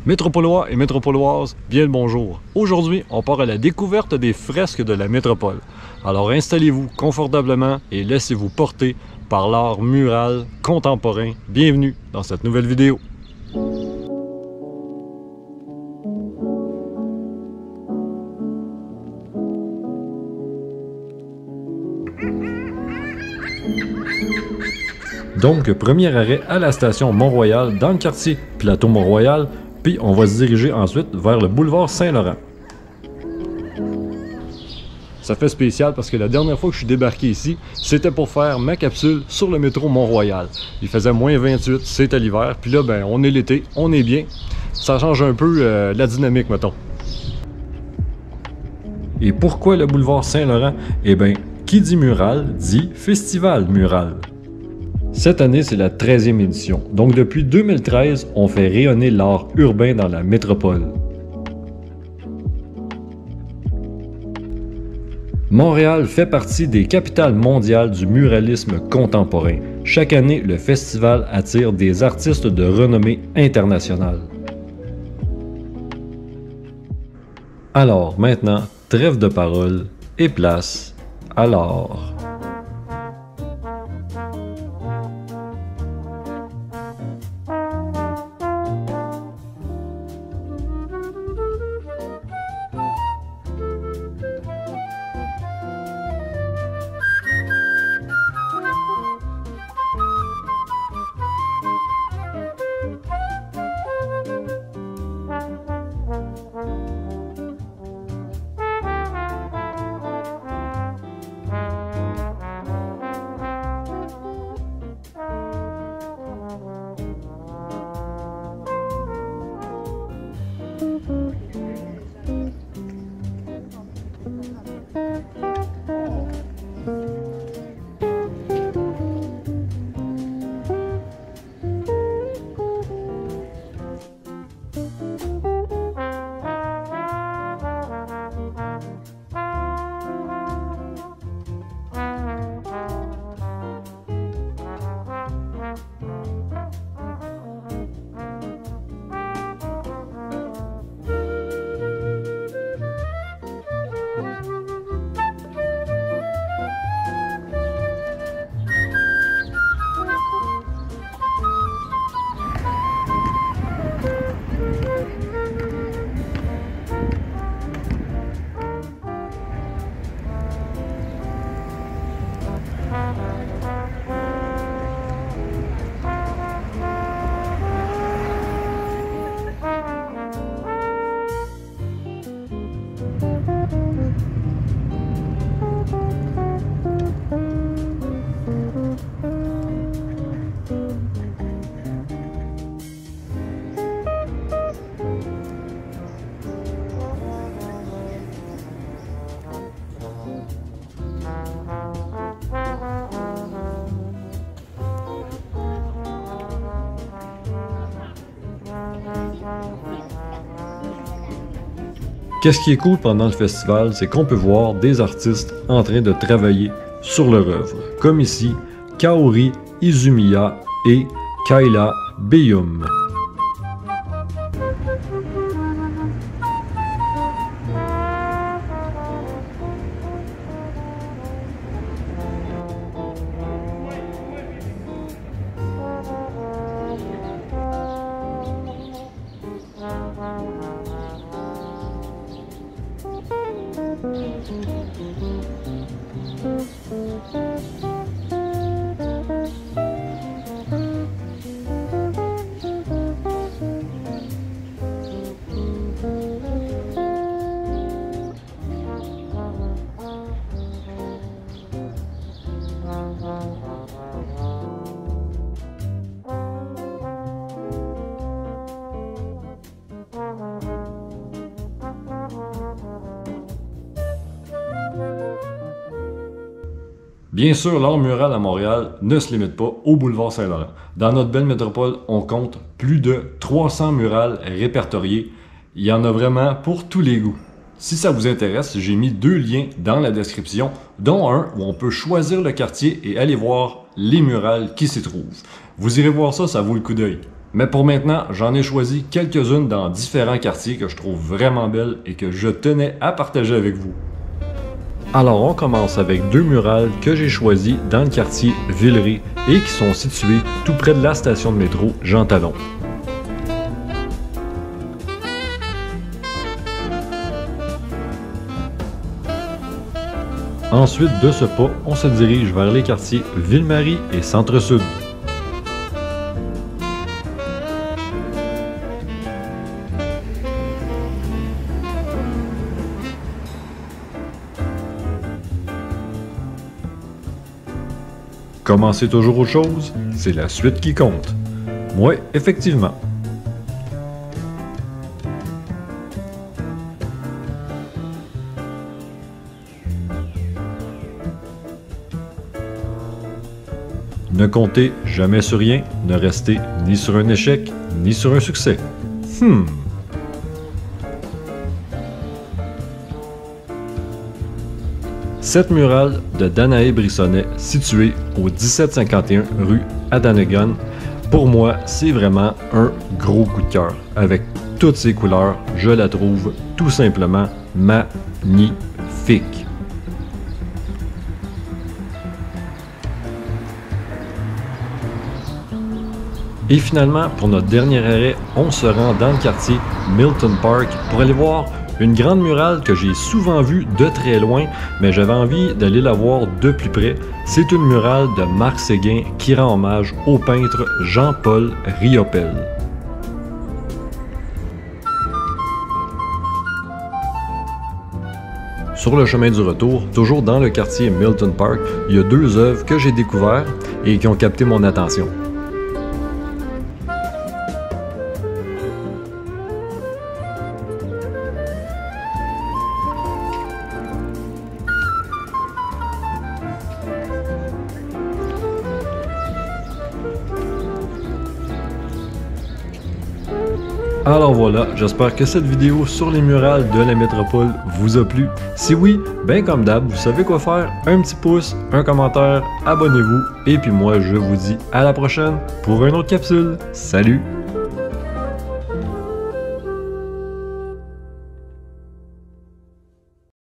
Métropolois et métropoloises, bien le bonjour. Aujourd'hui, on part à la découverte des fresques de la métropole. Alors installez-vous confortablement et laissez-vous porter par l'art mural contemporain. Bienvenue dans cette nouvelle vidéo. Donc, premier arrêt à la station Mont-Royal dans le quartier Plateau Mont-Royal, puis on va se diriger ensuite vers le boulevard Saint-Laurent. Ça fait spécial parce que la dernière fois que je suis débarqué ici, c'était pour faire ma capsule sur le métro Mont-Royal. Il faisait moins 28, c'était l'hiver, puis là, ben, on est l'été, on est bien. Ça change un peu la dynamique, mettons. Et pourquoi le boulevard Saint-Laurent? Eh bien, qui dit mural, dit festival mural. Cette année, c'est la 13e édition. Donc depuis 2013, on fait rayonner l'art urbain dans la métropole. Montréal fait partie des capitales mondiales du muralisme contemporain. Chaque année, le festival attire des artistes de renommée internationale. Alors maintenant, trêve de parole et place à l'art. Qu'est-ce qui est cool pendant le festival, c'est qu'on peut voir des artistes en train de travailler sur leur œuvre, comme ici Kaori Izumiya et Kayla Beyum. Bien sûr, l'art mural à Montréal ne se limite pas au boulevard Saint-Laurent. Dans notre belle métropole, on compte plus de 300 murales répertoriés. Il y en a vraiment pour tous les goûts. Si ça vous intéresse, j'ai mis 2 liens dans la description, dont un où on peut choisir le quartier et aller voir les murales qui s'y trouvent. Vous irez voir ça, ça vaut le coup d'œil. Mais pour maintenant, j'en ai choisi quelques-unes dans différents quartiers que je trouve vraiment belles et que je tenais à partager avec vous. Alors on commence avec 2 murales que j'ai choisies dans le quartier Villeray et qui sont situées tout près de la station de métro Jean Talon. Ensuite de ce pas, on se dirige vers les quartiers Ville-Marie et Centre-Sud. Commencer toujours autre chose, c'est la suite qui compte. Ouais, effectivement. Ne comptez jamais sur rien, ne restez ni sur un échec, ni sur un succès. Cette murale de Danae Brissonnet, située au 1751 rue Adanagon, pour moi, c'est vraiment un gros coup de cœur. Avec toutes ses couleurs, je la trouve tout simplement magnifique. Et finalement, pour notre dernier arrêt, on se rend dans le quartier Milton Park pour aller voir une grande murale que j'ai souvent vue de très loin, mais j'avais envie d'aller la voir de plus près. C'est une murale de Marc Séguin qui rend hommage au peintre Jean-Paul Riopelle. Sur le chemin du retour, toujours dans le quartier Milton Park, il y a 2 œuvres que j'ai découvertes et qui ont capté mon attention. Alors voilà, j'espère que cette vidéo sur les murales de la métropole vous a plu. Si oui, ben comme d'hab, vous savez quoi faire, un petit pouce, un commentaire, abonnez-vous, et puis moi je vous dis à la prochaine pour une autre capsule. Salut!